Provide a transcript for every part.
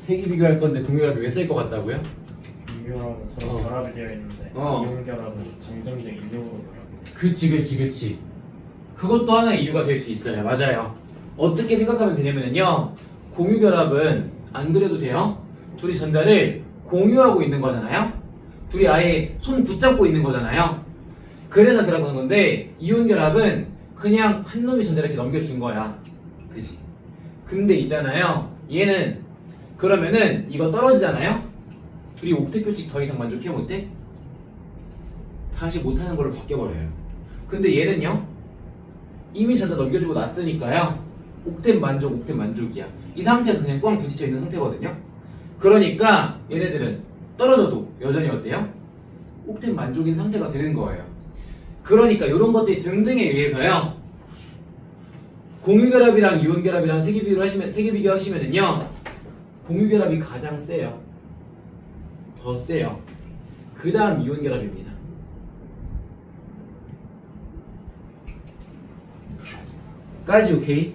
세기 비교할 건데 공유결합이 왜 쓸 것 같다고요? 이결합은 서로 결합이 되어 있는데 이온 결합은 정정적 인력으로 결합이 돼요. 그치. 그것도 하나의 이유가 될 수 있어요. 맞아요. 어떻게 생각하면 되냐면요. 공유결합은 안 그래도 돼요. 둘이 전자를 공유하고 있는 거잖아요. 둘이 아예 손 붙잡고 있는 거잖아요. 그래서 결합한 건데 이온결합은 그냥 한 놈이 전자를 이렇게 넘겨준 거야. 그치? 근데 있잖아요. 얘는 그러면은 이거 떨어지잖아요. 둘이 옥텟 교칙 더 이상 만족해 못해? 다시 못하는 걸로 바뀌어버려요. 근데 얘는요. 이미 전자 넘겨주고 났으니까요. 옥텟 만족이야. 이 상태에서 그냥 꽝 부딪혀 있는 상태거든요. 그러니까 얘네들은 떨어져도 여전히 어때요? 옥텟 만족인 상태가 되는 거예요. 그러니까 이런 것들 등등에 의해서요. 공유결합이랑 이온결합이랑 세기 비교하시면은요. 공유결합이 가장 세요. 더 세요. 그 다음 이온결합입니다. 까지 오케이?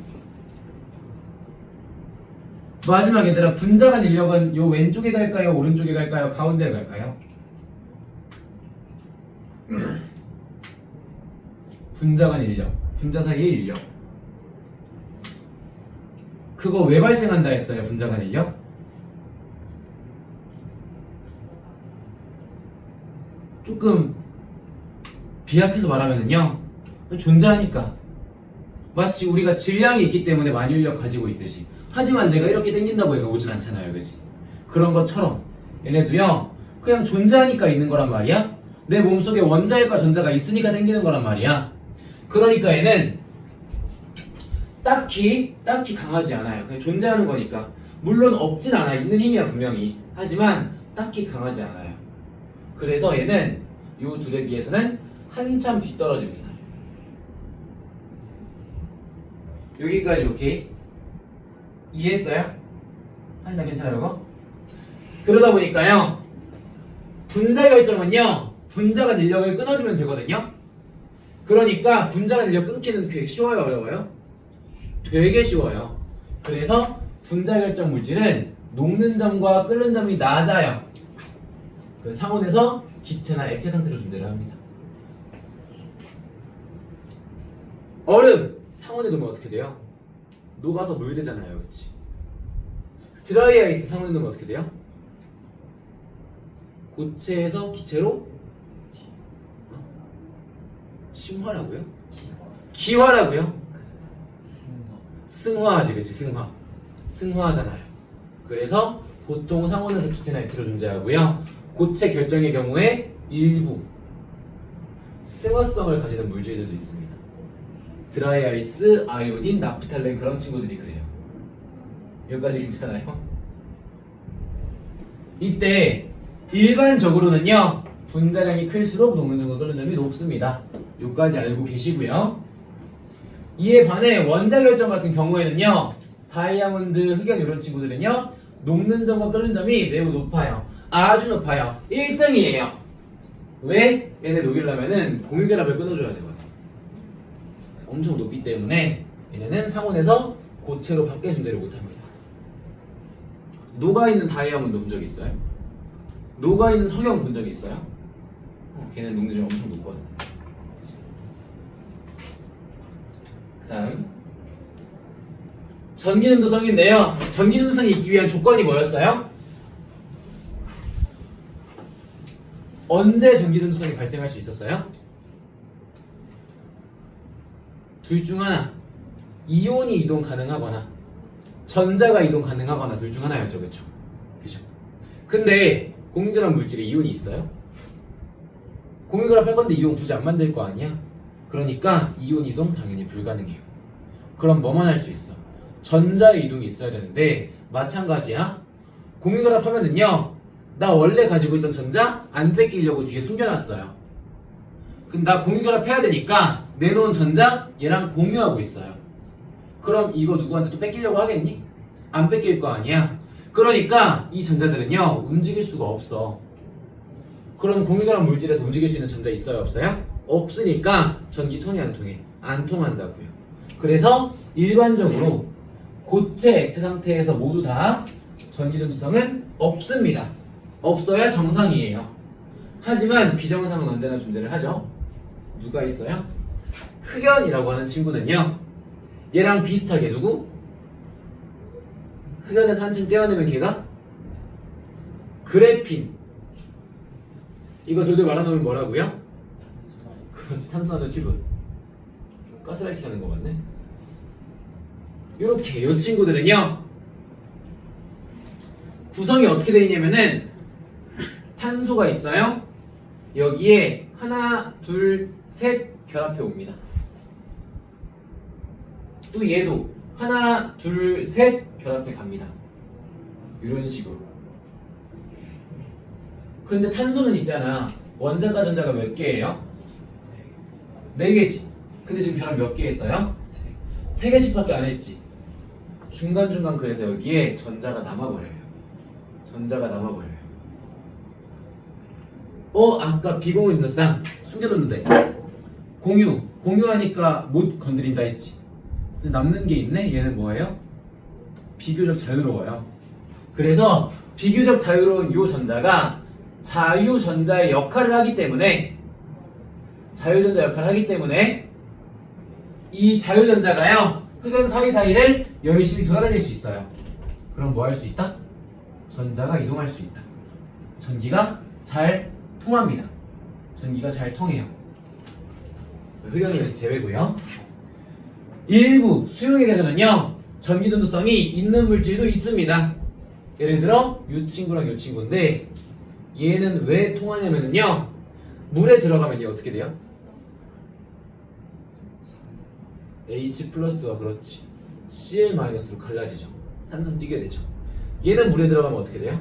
마지막 얘들아 분자간 인력은 요 왼쪽에 갈까요? 오른쪽에 갈까요? 가운데에 갈까요? 분자간 인력, 분자 사이의 인력. 그거 왜 발생한다 했어요? 분자간 인력? 조금 비약해서 말하면은요 존재하니까 마치 우리가 질량이 있기 때문에 만유인력 가지고 있듯이 하지만 내가 이렇게 당긴다고 해서 오진 않잖아요. 그치? 그런 것처럼 얘네도요 그냥 존재하니까 있는 거란 말이야. 내 몸속에 원자일과 전자가 있으니까 당기는 거란 말이야. 그러니까 얘는 딱히 강하지 않아요. 그냥 존재하는 거니까. 물론 없진 않아. 있는 힘이야 분명히. 하지만 딱히 강하지 않아요. 그래서 얘는 요 둘에 비해서는 한참 뒤떨어집니다. 여기까지 오케이? 이해했어요? 하시나 괜찮아요 이거? 그러다 보니까요 분자 결정은요 분자간 인력을 끊어주면 되거든요. 그러니까 분자간 인력 끊기는 되게 쉬워요 어려워요? 되게 쉬워요. 그래서 분자 결정 물질은 녹는 점과 끓는 점이 낮아요. 그 상온에서 기체나 액체 상태로 존재를 합니다. 얼음 상온에 놓으면 어떻게 돼요? 녹아서 물 되잖아요. 그치? 드라이 아이스 상온에 놓으면 어떻게 돼요? 고체에서 기체로 심화라고요? 기화라고요? 승화하지. 그치? 승화하잖아요. 그래서 보통 상온에서 기체나 액체로 존재하고요. 고체 결정의 경우에 일부 승화성을 가지는 물질들도 있습니다. 드라이 아이스, 아이오딘, 나프탈렌 그런 친구들이 그래요. 여기까지 괜찮아요? 이때 일반적으로는요 분자량이 클수록 녹는 점과 끓는 점이 높습니다. 여기까지 알고 계시고요. 이에 반해 원자 결정 같은 경우에는요 다이아몬드, 흑연 이런 친구들은요 녹는 점과 끓는 점이 매우 높아요. 아주 높아요. 1등이에요. 왜? 얘네 녹이려면은 공유결합을 끊어줘야 되거든. 엄청 높기 때문에 얘네는 상온에서 고체로 밖에 존재를 못합니다. 녹아있는 다이아몬드 본 적 있어요? 녹아있는 석영 본 적 있어요? 걔는 녹는 점이 엄청 높거든. 그 다음 전기능도성인데요. 전기능도성이 있기 위한 조건이 뭐였어요? 언제 전기능도성이 발생할 수 있었어요? 둘 중 하나. 이온이 이동 가능하거나 전자가 이동 가능하거나 둘 중 하나였죠. 그쵸? 그죠? 근데 공유결합 물질에 이온이 있어요? 공유결합 할 건데 이온 굳이 안 만들 거 아니야? 그러니까 이온 이동 당연히 불가능해요. 그럼 뭐만 할 수 있어? 전자의 이동이 있어야 되는데 마찬가지야. 공유결합 하면은요 나 원래 가지고 있던 전자 안 뺏기려고 뒤에 숨겨놨어요. 그럼 나 공유결합 해야 되니까 내놓은 전자 얘랑 공유하고 있어요. 그럼 이거 누구한테 또 뺏기려고 하겠니? 안 뺏길 거 아니야. 그러니까 이 전자들은요 움직일 수가 없어. 그럼 공유결합 물질에서 움직일 수 있는 전자 있어요 없어요? 없으니까 전기 통해 안 통해? 안 통한다고요. 그래서 일반적으로 고체 액체 상태에서 모두 다 전기전도성은 없습니다. 없어야 정상이에요. 하지만 비정상은 언제나 존재를 하죠. 누가 있어요? 흑연이라고 하는 친구는요. 얘랑 비슷하게 누구? 흑연에서 한층 떼어내면 걔가 그래핀. 이거 돌돌 말아놓으면 뭐라고요? 그렇지, 탄소나노 튜브. 좀 가스라이팅 하는 거 같네. 요렇게 요 친구들은요 구성이 어떻게 되어 있냐면은 탄소가 있어요. 여기에 하나, 둘, 셋 결합해 옵니다. 또 얘도 하나, 둘, 셋 결합해 갑니다. 이런 식으로. 근데 탄소는 있잖아. 원자과 전자가 몇 개예요? 4개지. 근데 지금 결합 몇 개 했어요? 3개씩밖에 안 했지. 중간중간 그래서 여기에 전자가 남아버려요. 전자가 남아버려요. 아까 비공유전도성 숨겨뒀는데 공유하니까 못 건드린다 했지. 근데 남는 게 있네? 얘는 뭐예요? 비교적 자유로워요. 그래서 비교적 자유로운 이 전자가 자유전자의 역할을 하기 때문에 이 자유전자가요 흑연 사이사이를 열심히 돌아다닐 수 있어요. 그럼 뭐 할 수 있다? 전자가 이동할 수 있다. 전기가 잘 통합니다. 전기가 잘 통해요. 흑연은 여기서 제외고요. 일부 수용액에서는요 전기전도성이 있는 물질도 있습니다. 예를 들어 이 친구랑 이 친구인데 얘는 왜 통하냐면요 물에 들어가면 얘 어떻게 돼요? H 플러스와 그렇지 Cl 마이너스로 갈라지죠. 산소는 뛰게 되죠. 얘는 물에 들어가면 어떻게 돼요?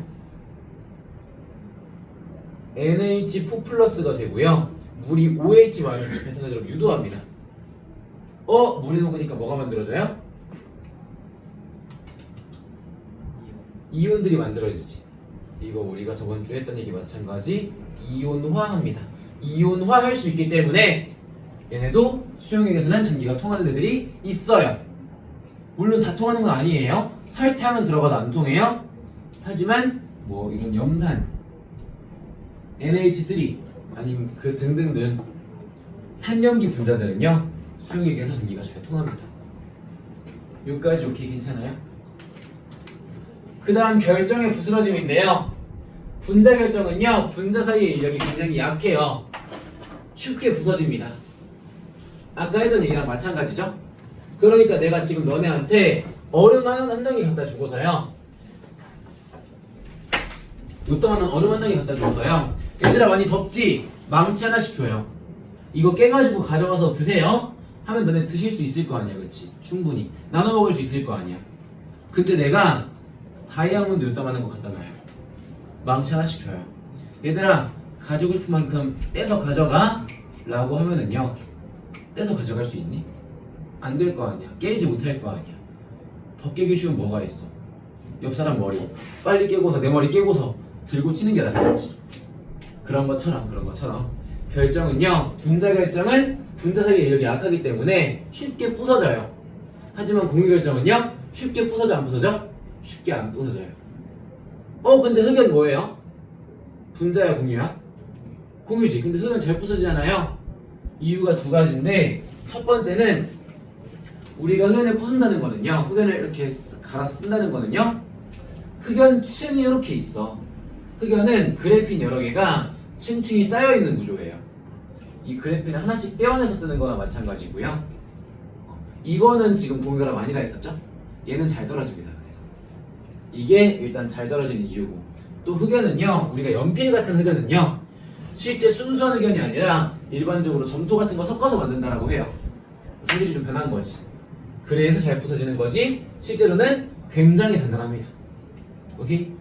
NH4 플러스가 되고요. 물이 OH 마이너스 패턴으로 유도합니다. 물에 녹으니까 뭐가 만들어져요? 이온들이 만들어지지. 이거 우리가 저번 주에 했던 얘기 마찬가지 이온화합니다. 이온화할 수 있기 때문에 얘네도 수용액에서는 전기가 통하는 애들이 있어요. 물론 다 통하는 건 아니에요. 설탕은 들어가도 안 통해요. 하지만 뭐 이런 염산, NH3 아니면 그 등등등 산염기 분자들은요 수용액에서 전기가 잘 통합니다. 여기까지 오케이 괜찮아요? 그 다음 결정의 부스러짐인데요. 분자 결정은요 분자 사이의 인력이 굉장히 약해요. 쉽게 부서집니다. 아까 했던 얘기랑 마찬가지죠? 그러니까 내가 지금 너네한테 얼음 한 덩이 갖다 주고서요 요따만한 얼음 한 덩이 갖다 주고서요 얘들아 많이 덥지? 망치 하나씩 줘요. 이거 깨가지고 가져가서 드세요 하면 너네 드실 수 있을 거 아니야. 그치? 충분히 나눠 먹을 수 있을 거 아니야. 근데 내가 다이아몬드 요따만한 거 갖다 놔요. 망치 하나씩 줘요. 얘들아 가지고 싶은 만큼 떼서 가져가 라고 하면은요 떼서 가져갈 수 있니? 안 될 거 아니야. 깨지 못할 거 아니야. 더 깨기 쉬운 뭐가 있어? 옆 사람 머리 빨리 깨고서 내 머리 깨고서 들고 치는 게 낫겠지. 그런 것처럼 결정은요 분자 결정은 분자 사이의 인력이 약하기 때문에 쉽게 부서져요. 하지만 공유 결정은요 쉽게 부서져 안 부서져? 쉽게 안 부서져요. 근데 흑연 뭐예요? 분자야 공유야? 공유지. 근데 흑연 잘 부서지잖아요. 이유가 두 가지인데 첫 번째는 우리가 흑연을 부순다는 거는요 흑연을 이렇게 갈아서 쓴다는 거는요 흑연층이 이렇게 있어. 흑연은 그래핀 여러 개가 층층이 쌓여있는 구조예요. 이 그래핀을 하나씩 떼어내서 쓰는 거나 마찬가지고요. 이거는 지금 공유가 많이 가 있었죠? 얘는 잘 떨어집니다. 그래서 이게 일단 잘 떨어지는 이유고, 또 흑연은요 우리가 연필 같은 흑연은요 실제 순수한 흑연이 아니라 일반적으로 점토 같은 거 섞어서 만든다라고 해요. 성질이 좀 변한 거지. 그래서 잘 부서지는 거지 실제로는 굉장히 단단합니다. 오케이?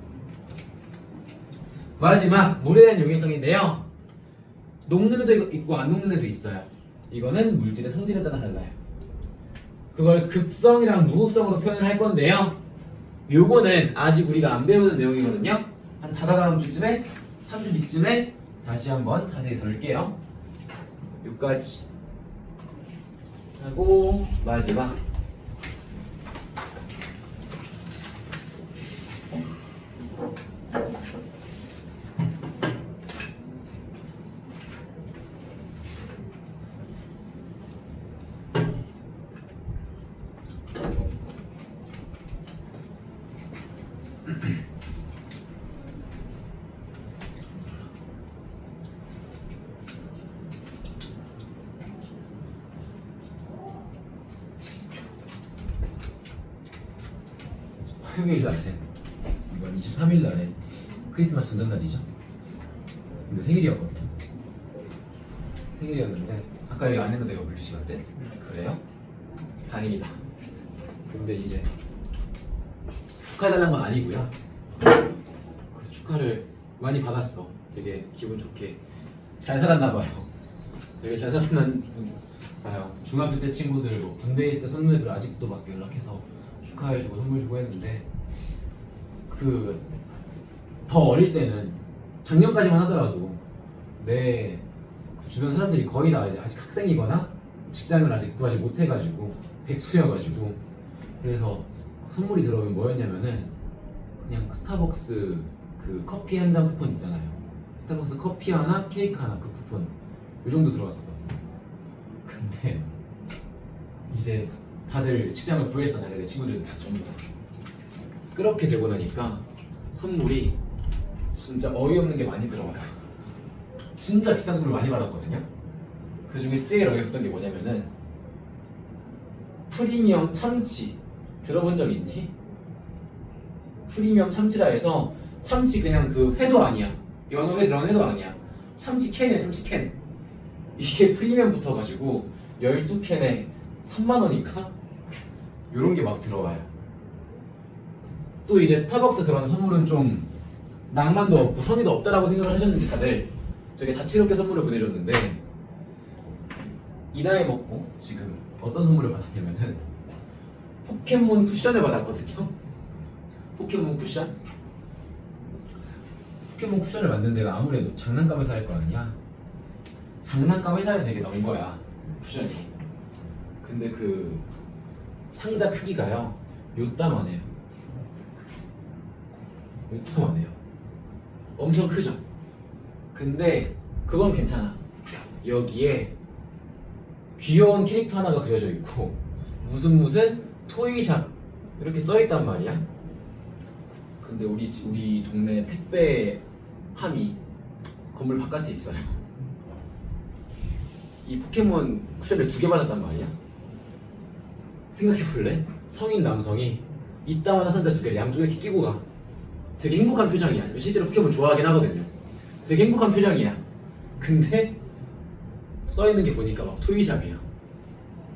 마지막 물에 대한 용이성인데요. 녹는 애도 있고 안 녹는 애도 있어요. 이거는 물질의 성질에 따라 달라요. 그걸 극성이랑 무극성으로 표현을 할 건데요. 요거는 아직 우리가 안 배우는 내용이거든요. 한 다다음 주쯤에 3주 뒤쯤에 다시 한번 자세히 다룰게요. 여기까지 하고 마지막 화요일 날에 이번 23일 날에 크리스마스 전전날이죠. 근데 생일이었거든요. 생일이었는데 아까 여기 안 했는데 이거 물리 시간 때? 그래요? 다행이다. 근데 이제 축하해달라는 건 아니고요. 그 축하를 많이 받았어. 되게 기분 좋게 잘 살았나 봐요. 되게 잘 살았나 봐요. 중학교 때 친구들 뭐 군대에 있을 때 선배들 아직도 막 연락해서 축하해주고 선물 주고 했는데 그 더 어릴 때는 작년까지만 하더라도 내 그 주변 사람들이 거의 다 이제 아직 학생이거나 직장을 아직 구하지 못해가지고 백수여가지고 그래서 선물이 들어오면 뭐였냐면은 그냥 스타벅스 그 커피 한 잔 쿠폰 있잖아요. 스타벅스 커피 하나 케이크 하나 그 쿠폰 이 정도 들어왔었거든요. 근데 이제 다들 직장을 구했어. 다들 내 친구들 다 전부 다. 그렇게 되고 나니까 선물이 진짜 어이없는 게 많이 들어와요. 진짜 비싼 선물 많이 받았거든요. 그 중에 제일 어이없던 게 뭐냐면은 프리미엄 참치 들어본 적 있니? 프리미엄 참치라 해서 참치 그냥 그 회도 아니야. 연어회 그런 회도 아니야. 참치 캔이야. 참치 캔. 이게 프리미엄 붙어가지고 12캔에 3만원인가? 요런 게 막 들어와요. 또 이제 스타벅스 그런 선물은 좀 낭만도 없고 성의도 없다라고 생각을 하셨는지 다들 되게 다채롭게 선물을 보내줬는데 이 나이 먹고 지금 어떤 선물을 받았냐면은 포켓몬 쿠션을 받았거든요. 포켓몬 쿠션? 포켓몬 쿠션을 만든 데가 아무래도 장난감 회사일 거 아니야. 장난감 회사에서 이게 나온 거야 쿠션이. 근데 그 상자 크기가요 요따만해요. 요따만해요. 엄청 크죠. 근데 그건 괜찮아. 여기에 귀여운 캐릭터 하나가 그려져 있고 무슨 토이샵 이렇게 써있단 말이야. 근데 우리 동네 택배 함이 건물 바깥에 있어요. 이 포켓몬 쿠션을 2개 받았단 말이야. 생각해볼래? 성인 남성이 이따만한 상자 2개를 양쪽에 이렇게 끼고 가. 되게 행복한 표정이야. 실제로 포켓몬 좋아하긴 하거든요. 되게 행복한 표정이야. 근데 써있는 게 보니까 막 토이샵이야.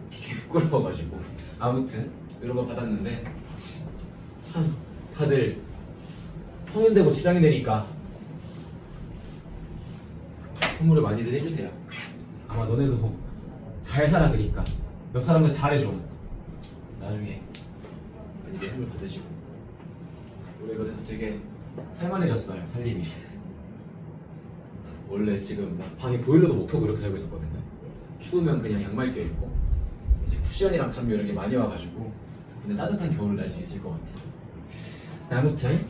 되게 부끄러워가지고 아무튼 이런 거 받았는데 참 다들 성인 되고 직장인 되니까 선물을 많이들 해주세요. 아마 너네도 잘 살아. 그러니까 옆 사람들 잘해줘. 나중에 많이들 선물 받으시고. 올해 그래서 되게 살만해졌어요. 살림이. 원래 지금 막 방에 보일러도 못 켜고 이렇게 살고 있었거든요. 추우면 그냥 양말 껴입고 이제 쿠션이랑 담요 이런 게 많이 와가지고 근데 따뜻한 겨울을 날 수 있을 것 같아요. 아무튼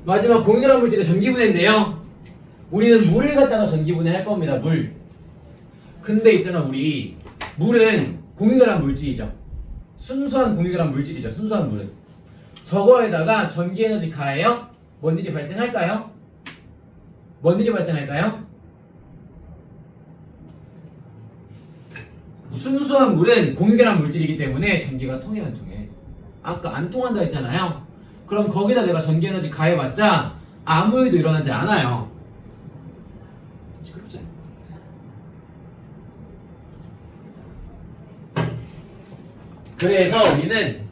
마지막 공유결합 물질의 전기분해인데요. 우리는 물을 갖다가 전기분해 할 겁니다. 물. 근데 있잖아, 우리 물은 공유결합 물질이죠. 순수한 공유결합 물질이죠. 순수한 물은 저거에다가 전기에너지 가해요? 뭔 일이 발생할까요? 뭔 일이 발생할까요? 순수한 물은 공유결합 물질이기 때문에 전기가 통해 안 통해? 아까 안 통한다 했잖아요. 그럼 거기다 내가 전기에너지 가해봤자 아무 일도 일어나지 않아요. 시끄럽지? 그래서 우리는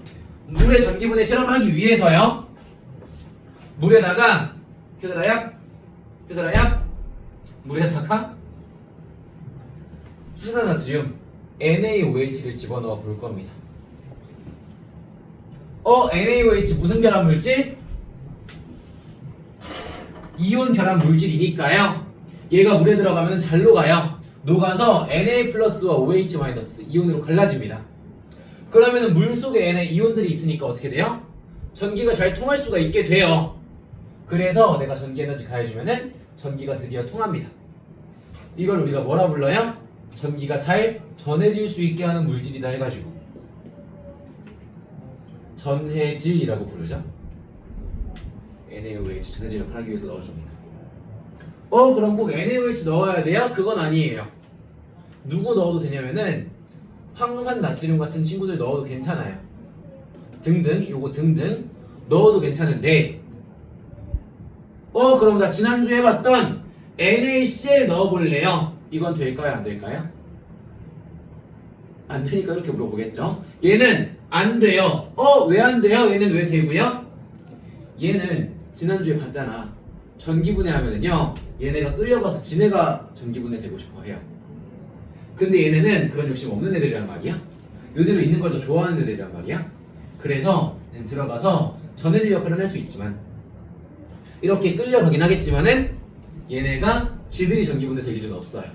물의 전기분해 실험을 하기 위해서요. 물에다가 효자라약 물에다가 수산나트륨 NaOH를 집어넣어 볼 겁니다. NaOH 무슨 결합 물질? 이온 결합 물질이니까요. 얘가 물에 들어가면 잘 녹아요. 녹아서 Na 플러스와 OH 마이너스 이온으로 갈라집니다. 그러면은 물 속에 N에 이온들이 있으니까 어떻게 돼요? 전기가 잘 통할 수가 있게 돼요. 그래서 내가 전기 에너지 가해주면은 전기가 드디어 통합니다. 이걸 우리가 뭐라 불러요? 전기가 잘 전해질 수 있게 하는 물질이다 해가지고 전해질이라고 부르죠. NaOH 전해질력을 하기 위해서 넣어줍니다. 그럼 꼭 NaOH 넣어야 돼요? 그건 아니에요. 누구 넣어도 되냐면은 황산 나트륨 같은 친구들 넣어도 괜찮아요. 등등 요거 등등 넣어도 괜찮은데 그럼 나 지난주에 봤던 NaCl 넣어볼래요? 이건 될까요? 안 될까요? 안 되니까 이렇게 물어보겠죠. 얘는 안 돼요. 왜 안 돼요? 얘는 왜 되고요? 얘는 지난주에 봤잖아. 전기분해 하면은요 얘네가 끌려가서 지네가 전기분해 되고 싶어 해요. 근데 얘네는 그런 욕심 없는 애들이란 말이야. 요대로 있는 걸 더 좋아하는 애들이란 말이야. 그래서 얘는 들어가서 전해질 역할을 할 수 있지만 이렇게 끌려가긴 하겠지만은 얘네가 지들이 전기분해 될 일은 없어요.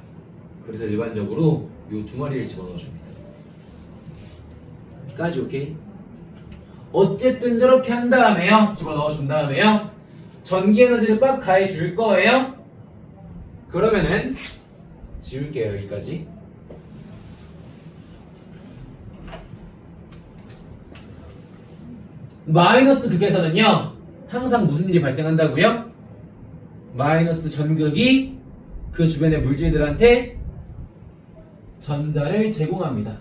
그래서 일반적으로 요 두 마리를 집어넣어줍니다. 까지 오케이? 어쨌든 저렇게 한 다음에요 집어넣어준 다음에요 전기 에너지를 빡 가해줄 거예요. 그러면은 지울게요 여기까지. 마이너스 극에서는요 항상 무슨 일이 발생한다고요? 마이너스 전극이 그 주변의 물질들한테 전자를 제공합니다.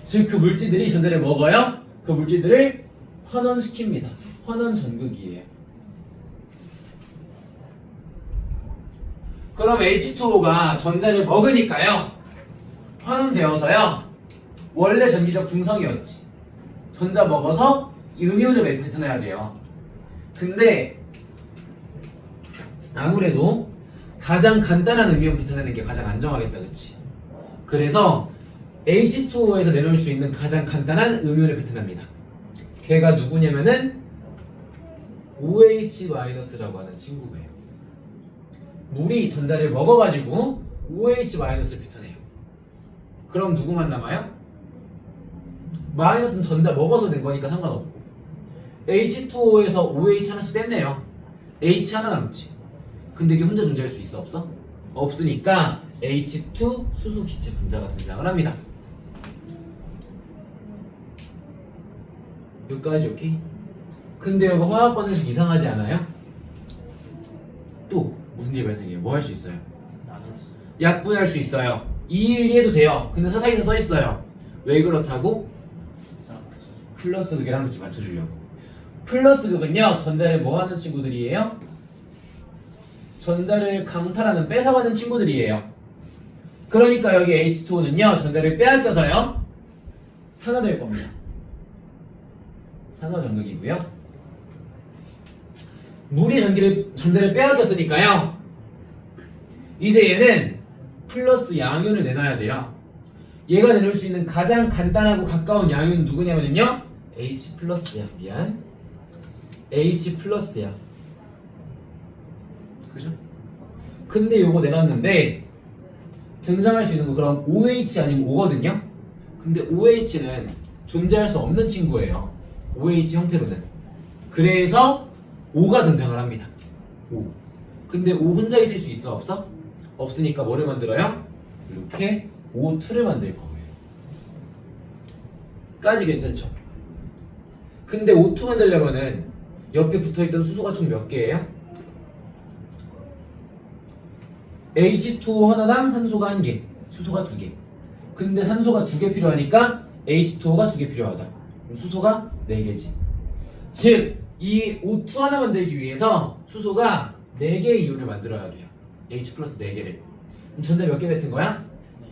즉 그 물질들이 전자를 먹어요. 그 물질들을 환원시킵니다. 환원 전극이에요. 그럼 H2O가 전자를 먹으니까요 환원되어서요 원래 전기적 중성이었지. 전자 먹어서 음이온을 뱉어내야 돼요. 근데 아무래도 가장 간단한 음이온 뱉어내는 게 가장 안정하겠다 그치? 그래서 H2O에서 내놓을 수 있는 가장 간단한 음이온을 뱉어냅니다. 걔가 누구냐면은 OH-라고 하는 친구예요. 물이 전자를 먹어가지고 OH-를 뱉어내요. 그럼 누구만 남아요? 마이너스는 전자 먹어서 낸 거니까 상관없고 H2O에서 OH 하나씩 뗐네요. H 하나 남지. 근데 이게 혼자 존재할 수 있어? 없어? 없으니까 H2 수소 기체 분자가 등장을 합니다. 여기까지 오케이? 근데 이거 화학 반응식 이상하지 않아요? 또 무슨 일이 발생해요? 뭐 할 수 있어요? 나눌 수. 약분할 수 있어요. 이해도 돼요. 근데 사사기사 써있어요. 왜 그렇다고? 이상 맞춰줘. 플러스 극이랑 같이 맞춰주려고. 플러스 극은요 전자를 뭐 하는 친구들이에요? 전자를 강탈하는 뺏어가는 친구들이에요. 그러니까 여기 H2O는요 전자를 빼앗겨서요 산화될 겁니다. 산화 전극이고요. 물이 전자를 빼앗겼으니까요 이제 얘는 플러스 양이온을 내놔야 돼요. 얘가 내놓을 수 있는 가장 간단하고 가까운 양이온은 누구냐면요 H 플러스야. 미안. H 플러스야. 그죠? 근데 요거 내놨는데 등장할 수 있는 거 그럼 OH 아니면 O거든요? 근데 OH는 존재할 수 없는 친구예요. OH 형태로는. 그래서 O가 등장을 합니다. O. 근데 O 혼자 있을 수 있어? 없어? 없으니까 뭐를 만들어요? 이렇게 O2를 만들 거예요. 까지 괜찮죠? 근데 O2 만들려면은 옆에 붙어있던 수소가 총 몇 개예요? H2O 하나당 산소가 1개, 수소가 2개. 근데 산소가 2개 필요하니까 H2O가 2개 필요하다. 그럼 수소가 4개지. 즉, 이 O2 하나 만들기 위해서 수소가 4개의 이온을 만들어야 돼요. H 플러스 4개를. 그럼 전자 몇 개 뱉은 거야?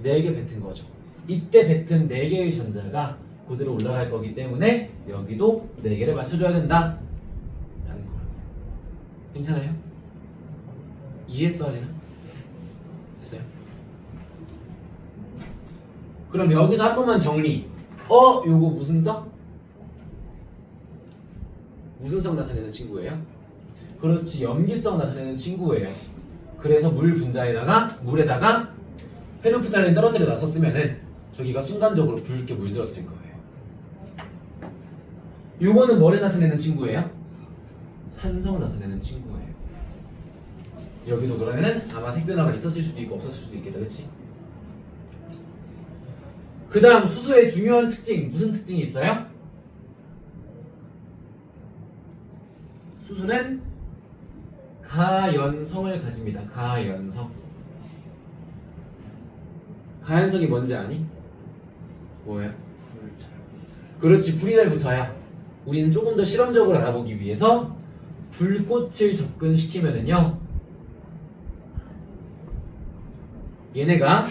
4개 뱉은 거죠. 이때 뱉은 4개의 전자가 그대로 올라갈 거기 때문에 여기도 4개를 맞춰줘야 된다. 라는 거예요. 괜찮아요? 이해했어, 하지는? 됐어요? 그럼 여기서 한 번만 정리. 요거 무슨 성? 무슨 성 나타내는 친구예요? 그렇지, 염기성 나타내는 친구예요. 그래서 물에다가 페뇽프탈렌 떨어뜨려 놨었으면은 저기가 순간적으로 붉게 물들었을 거예요. 요거는 뭐를 나타내는 친구예요? 산성을 나타내는 친구예요. 여기도 그러면은 아마 색변화가 있었을 수도 있고 없었을 수도 있겠다, 그치? 그 다음 수소의 중요한 특징, 무슨 특징이 있어요? 수소는 가연성을 가집니다. 가연성. 가연성이 뭔지 아니? 뭐예요? 불잘 그렇지, 불이 잘 붙어야. 우리는 조금 더 실험적으로 알아보기 위해서 불꽃을 접근시키면은요, 얘네가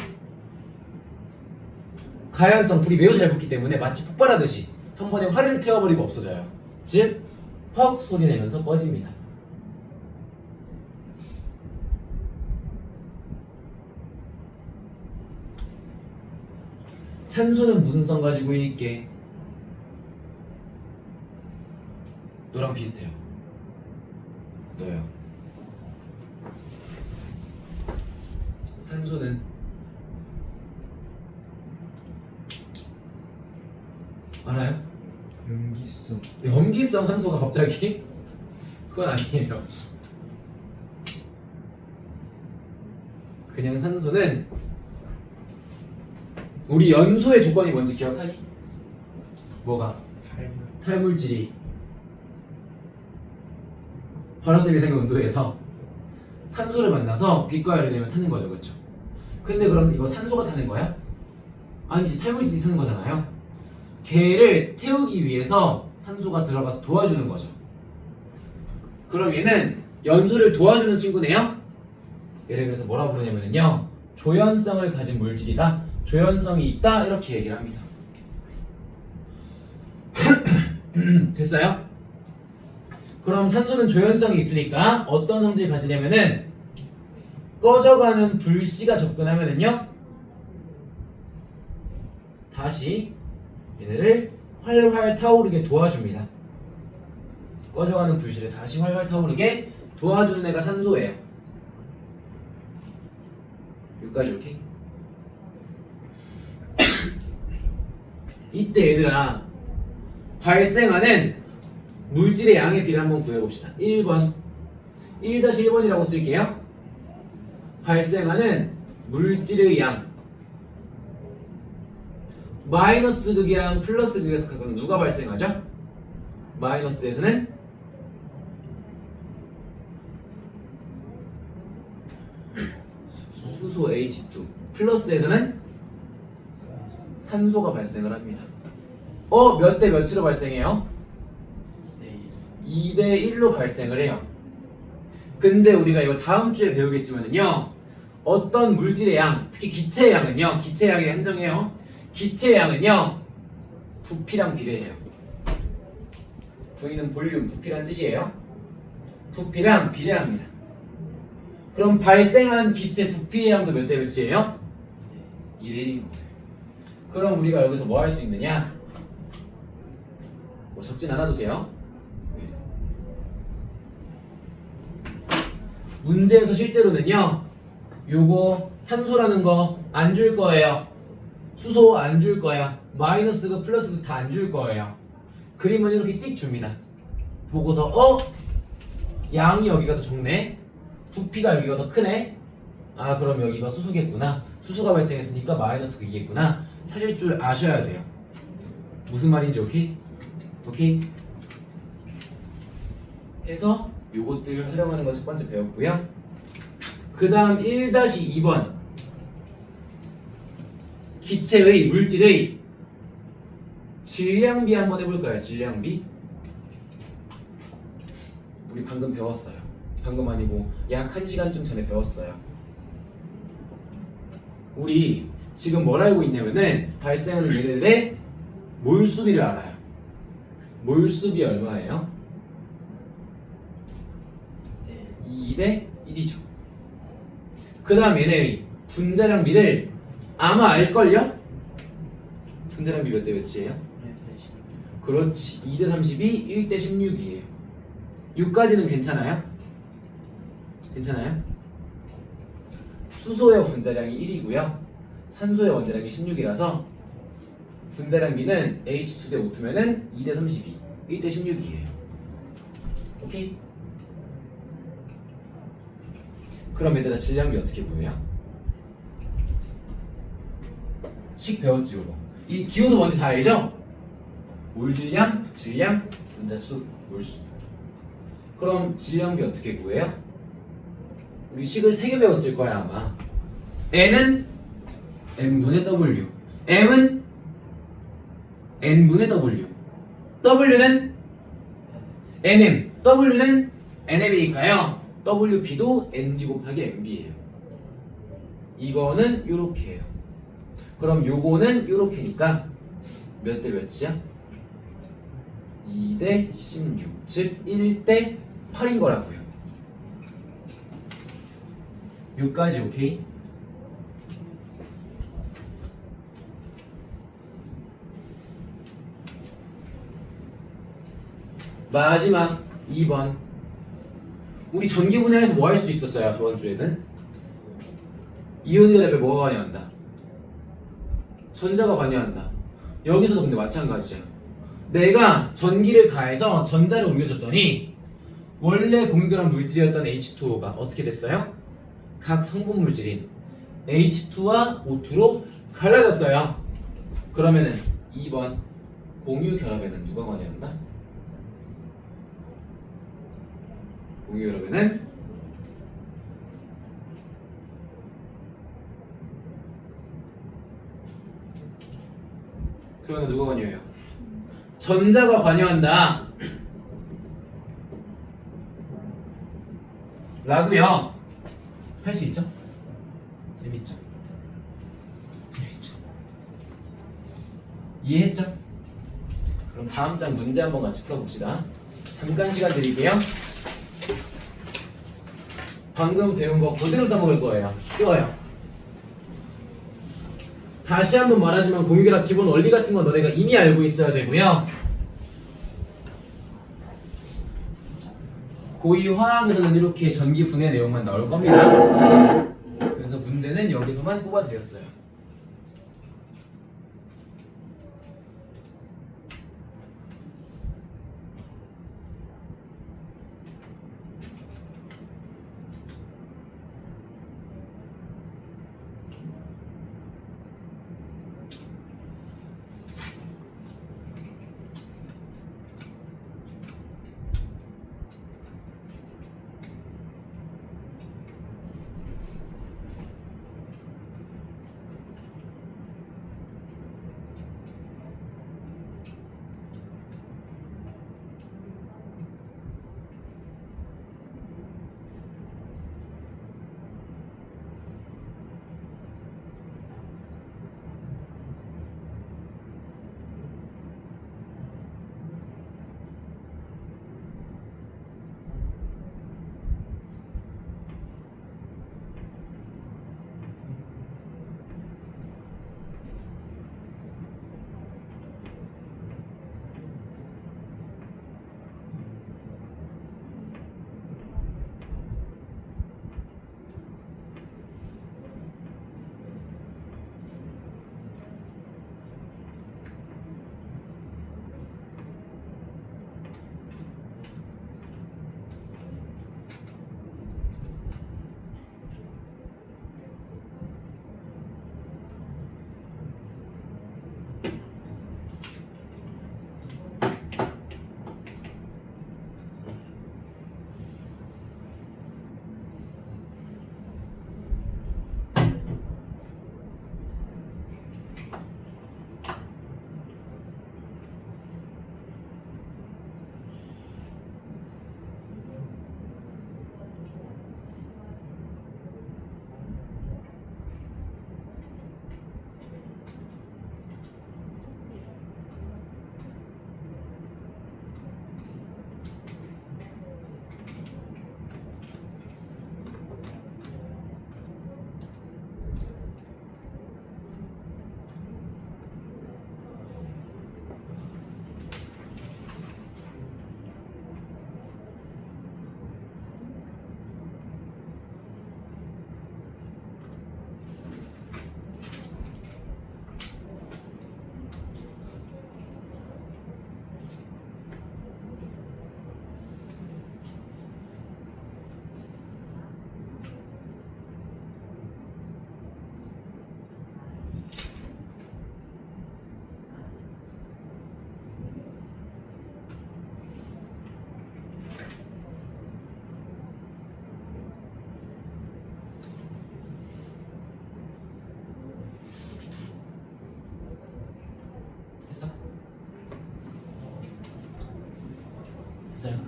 가연성, 불이 매우 잘 붙기 때문에 마치 폭발하듯이 한 번에 화를 태워버리고 없어져요. 즉, 퍽 소리 내면서 꺼집니다. 산소는 무슨 성 가지고 있게? 너랑 비슷해요. 너요. 산소는 알아요? 연기성. 염기성 산소가 갑자기? 그건 아니에요. 그냥 산소는 우리 연소의 조건이 뭔지 기억하니? 뭐가? 탈물 탈물질이 발화점이 생긴 온도에서 산소를 만나서 빛과 열을 내면 타는 거죠, 그렇죠? 근데 그럼 이거 산소가 타는 거야? 아니지, 탈물질이 타는 거잖아요. 걔를 태우기 위해서 산소가 들어가서 도와주는 거죠. 그럼 얘는 연소를 도와주는 친구네요. 얘를 그래서 뭐라고 부르냐면요, 조연성을 가진 물질이다, 조연성이 있다, 이렇게 얘기를 합니다. 됐어요? 그럼 산소는 조연성이 있으니까 어떤 성질을 가지냐면은, 꺼져가는 불씨가 접근하면은요, 다시 얘네를 활활 타오르게 도와줍니다. 꺼져가는 불씨를 다시 활활 타오르게 도와주는 애가 산소예요. 여기까지 오케이? 이때 얘들아, 발생하는 물질의 양의 비를 한번 구해봅시다. 1번 1-1번이라고 쓸게요. 발생하는 물질의 양, 마이너스 극이랑 플러스 극에서 각각 누가 발생하죠? 마이너스에서는 수소 H2, 플러스에서는 산소가 발생을 합니다. 몇 대 몇으로 발생해요? 2대 1로 발생을 해요. 근데 우리가 이거 다음 주에 배우겠지만은요, 어떤 물질의 양, 특히 기체의 양은요, 기체의 양에 한정해요. 기체의 양은요, 부피랑 비례해요. V는 볼륨, 부피란 뜻이에요. 부피랑 비례합니다. 그럼 발생한 기체 부피의 양도 몇 대 몇이에요? 2대 1인 거예요. 그럼 우리가 여기서 뭐 할 수 있느냐? 뭐 적진 않아도 돼요. 문제에서 실제로는요, 요거 산소라는 거 안 줄 거예요. 수소 안 줄 거야. 마이너스가 플러스가 다 안 줄 거예요. 그림은 이렇게 띡 줍니다. 보고서 양이 여기가 더 적네, 부피가 여기가 더 크네, 아 그럼 여기가 수소겠구나, 수소가 발생했으니까 마이너스 극이겠구나, 찾을 줄 아셔야 돼요. 무슨 말인지 오케이? 오케이? 해서 요것들을 활용하는 거 첫 번째 배웠고요. 그 다음 1-2번 기체의, 물질의 질량비 한번 해볼까요? 질량비. 우리 방금 배웠어요. 방금 아니고 약 1시간쯤 전에 배웠어요. 우리 지금 뭘 알고 있냐면은 발생하는 얘네들의 몰수비를 알아요. 몰수비 얼마예요? 2대 1이죠. 그 다음 얘네의 분자량비를 아마 알걸요? 분자량비 몇 대 몇이에요? 그렇지, 2대 32, 1대 16이에요. 6까지는 괜찮아요? 괜찮아요? 수소의 원자량이 1이고요. 산소의 원자량이 16이라서 분자량비는 H2 대 O2면은 2대 32, 1대 16이에요. 오케이? 그럼 얘들아, 질량비 어떻게 구해요? 식 배웠지 이거. 이 기호도 뭔지 다 알죠? 몰질량, 질량, 분자수, 몰수. 그럼 질량비 어떻게 구해요? 우리 식을 3개 배웠을 거야 아마. n은 n분의 w, m은 n분의 w, w는 nm, w는 nm이니까요. wp도 nd 곱하기 mb예요. 이거는 요렇게 해요. 그럼 요거는 요렇게니까 몇 대 몇이야? 2대 16, 즉 1대 8인 거라고요. 여기까지 오케이? 마지막 2번. 우리 전기분해에서 뭐 할 수 있었어요? 저번 주에는 이온과 대비 뭐가 관여한다? 전자가 관여한다. 여기서도 근데 마찬가지야. 내가 전기를 가해서 전자를 옮겨줬더니 원래 공결한 물질이었던 H2O가 어떻게 됐어요? 각 성분 물질인 H2와 O2로 갈라졌어요. 그러면은 2번 공유 결합에는 누가 관여한다? 공유 결합에는 그러면 누가 관여해요? 전자가 관여한다 라고요. 할 수 있죠? 재밌죠? 재밌죠? 이해했죠? 그럼 다음 장 문제 한번 같이 풀어봅시다. 잠깐 시간 드릴게요. 방금 배운 거 그대로 써먹을 거예요. 쉬워요. 다시 한번 말하지만 공유결합 기본 원리 같은 건 너네가 이미 알고 있어야 되고요. 고2 화학에서는 이렇게 전기 분해 내용만 나올 겁니다. 그래서 문제는 여기서만 뽑아드렸어요. 됐어요?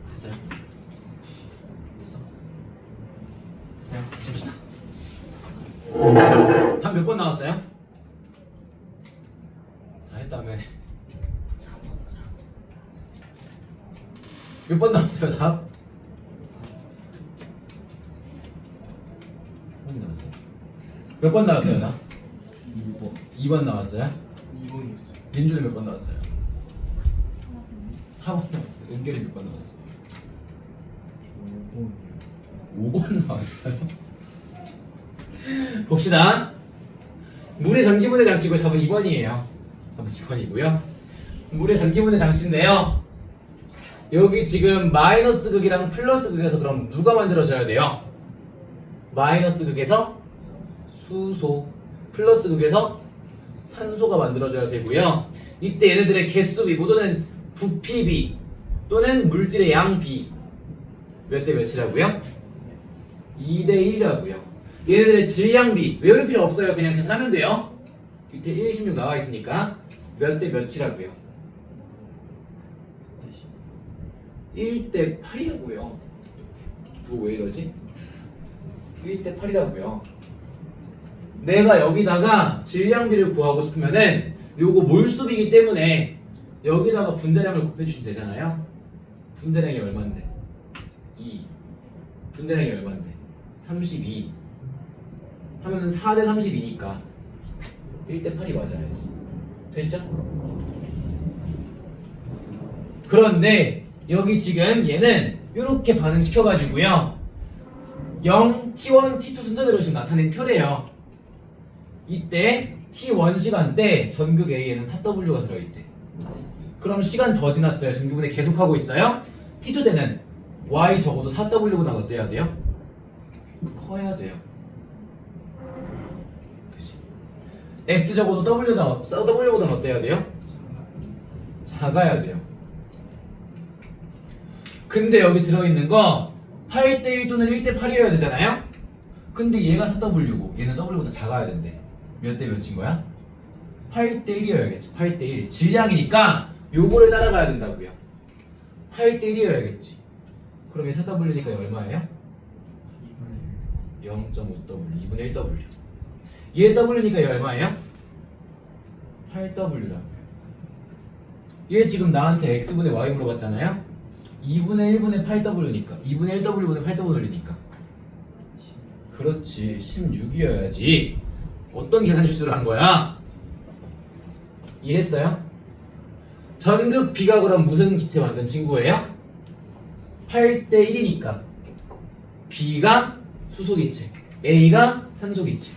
됐어요? 됐어? 됐어요? 칩시다. 답 몇 번 나왔어요? 다 했다며. 몇 번 나왔어요 답? 몇 번 나왔어요 답? 2번 2번 나왔어요? 2번이었어요. 민주는 몇 번 나왔어요? 4번 나왔어요. 은결이 몇 번 나왔어요? 5번이요. 5번 나왔어요. 봅시다. 물의 전기분해 장치고 답은 2번이에요. 답은 2번이고요. 물의 전기분해 장치인데요. 여기 지금 마이너스 극이랑 플러스 극에서 그럼 누가 만들어져야 돼요? 마이너스 극에서 수소, 플러스 극에서 산소가 만들어져야 되고요. 이때 얘네들의 개수비 또는 부피비 또는 물질의 양비 몇 대 몇이라고요? 2대 1이라고요. 얘네들의 질량비 외울 필요 없어요. 그냥 계산하면 돼요. 밑에 1, 16 나와 있으니까 몇 대 몇이라고요? 1대 8이라고요. 그거 왜 이러지? 1대 8이라고요. 내가 여기다가 질량비를 구하고 싶으면은 요거 몰수비이기 때문에 여기다가 분자량을 곱해주시면 되잖아요. 분자량이 얼만데? 2. 분자량이 얼만데? 32 하면은 4대 32니까 1대 8이 맞아야지. 됐죠? 그런데 여기 지금 얘는 이렇게 반응시켜가지고요 0, T1, T2 순서대로 지금 나타낸 표래요. 이때 T1 시간 때 전극 A에는 4W가 들어있대. 그럼 시간 더 지났어요. 전기분해 계속하고 있어요. T2 때는 Y 적어도 4W보다 어때야 돼요? 커야 돼요. 그치? X 적어도 W보다 어때야 돼요? 작아야 돼요. 근데 여기 들어있는 거 8대1 또는 1대 8이어야 되잖아요? 근데 얘가 4W고 얘는 W보다 작아야 된대. 몇 대 몇인 거야? 8대 1이어야겠지. 8대 1. 질량이니까 요거를 따라가야 된다고요. 8대 1이어야겠지. 그럼 얘 4W니까 얼마예요? 0.5W, 2분의 1W. 얘 W니까 얘 얼마예요? 8W라고요. 얘 지금 나한테 X분의 Y 물어봤잖아요? 2분의 1분의 8W니까 2분의 1W분의 8W니까 그렇지 16이어야지. 어떤 계산 실수를 한 거야? 이해했어요? 전극 B가 그럼 무슨 기체 만든 친구예요? 8대 1이니까 B가 수소 기체, A가 산소 기체.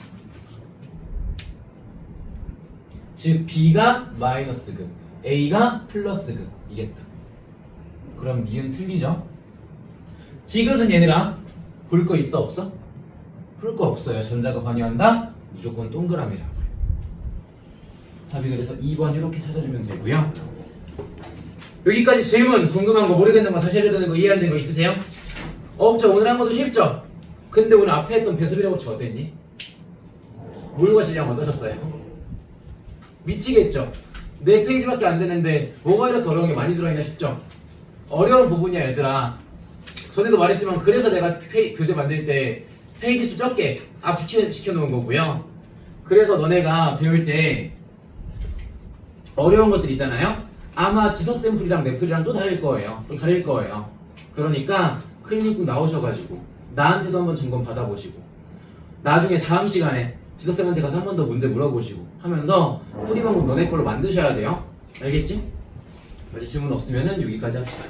즉 B가 마이너스 극, A가 플러스 극 이겠다. 그럼 니은 틀리죠? 지그은 얘들아 볼 거 있어 없어? 볼 거 없어요. 전자가 관여한다? 무조건 동그라미라고요. 답이 그래서 2번 이렇게 찾아주면 되고요. 여기까지 질문 궁금한 거 모르겠는 거 다시 해줘야 되는 거 이해 안 되는 거 있으세요? 없죠? 오늘 한 것도 쉽죠? 근데 오늘 앞에 했던 배수비라고 치 어땠니? 물과 질량 어떠셨어요? 미치겠죠? 4페이지밖에 안 되는데 뭐가 이렇게 어려운 게 많이 들어있나 싶죠? 어려운 부분이야 얘들아. 전에도 말했지만 그래서 내가 교재 만들 때 페이지 수 적게 압축시켜 놓은 거고요. 그래서 너네가 배울 때 어려운 것들 있잖아요. 아마 지석 샘플이랑 랩플이랑 또 다를 거예요. 그러니까 클릭 나오셔가지고 나한테도 한번 점검 받아보시고 나중에 다음 시간에 지석쌤한테 가서 한 번 더 문제 물어보시고 하면서 풀이 방법 너네 걸로 만드셔야 돼요. 알겠지? 질문 없으면은 여기까지 합시다.